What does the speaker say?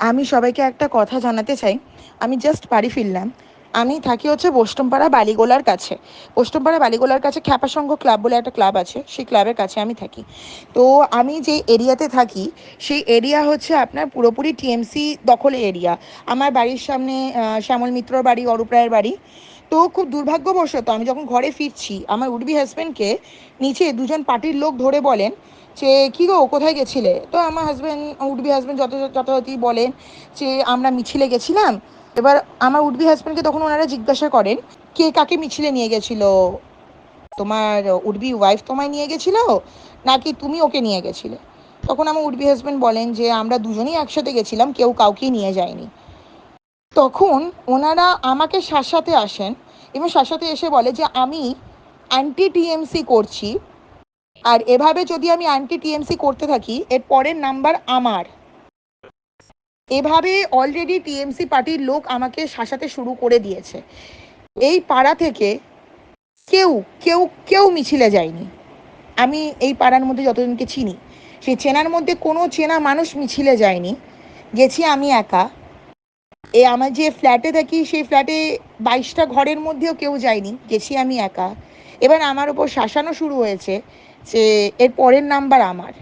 আমি সবাইকে একটা কথা জানাতে চাই। আমি জাস্ট বাড়ি ফিরলাম। আমি থাকি হচ্ছে বোস্টমপাড়া বালিগোলার কাছে। বোস্টমপাড়া বালিগোলার কাছে খ্যাপা সংঘ ক্লাব বলে একটা ক্লাব আছে, সেই ক্লাবের কাছে আমি থাকি। তো আমি যে এরিয়াতে থাকি, সেই এরিয়া হচ্ছে আপনার পুরোপুরি টিএমসি দখলে এরিয়া। আমার বাড়ির সামনে শ্যামল মিত্রর বাড়ি, অরূপ রায়ের বাড়ি। তো খুব দুর্ভাগ্যবশত আমি যখন ঘরে ফিরছি, আমার উডবি হাজব্যান্ডকে নিচে দুজন পার্টির লোক ধরে বলেন যে, কী গো কোথায় গেছিলে? তো আমার হাজব্যান্ড, উডবি হাজব্যান্ড যথাযথই বলেন যে আমরা মিছিলে গেছিলাম। এবার আমার উডবি হাজব্যান্ডকে তখন ওনারা জিজ্ঞাসা করেন, কে কাকে মিছিলে নিয়ে গেছিল? তোমার উডবি ওয়াইফ তোমায় নিয়ে গেছিল, নাকি তুমি ওকে নিয়ে গেছিলে? তখন আমার উডবি হাজব্যান্ড বলেন যে আমরা দুজনেই একসাথে গেছিলাম, কেউ কাউকেই নিয়ে যায়নি। তখন ওনারা আমাকে শাসাতে আসেন এবং শাসাতে এসে বলে যে আমি অ্যান্টি টিএমসি করছি, আর এভাবে যদি আমি অ্যান্টি টিএমসি করতে থাকি এর পরের নাম্বার আমার। এভাবে অলরেডি টিএমসি পার্টির লোক আমাকে শাসাতে শুরু করে দিয়েছে। এই পাড়া থেকে কেউ কেউ কেউ মিছিলে যায়নি। আমি এই পাড়ার মধ্যে যতজনকে চিনি, সেই চেনার মধ্যে কোনো চেনা মানুষ মিছিলে যায়নি। গেছি আমি একা। আমার যে ফ্ল্যাটে থাকি, সেই ফ্ল্যাটে 22টা ঘরের মধ্যেও কেউ যায়নি, গেছি আমি একা। এবার আমার ওপর শাসানো শুরু হয়েছে যে এর পরের নাম্বার আমার।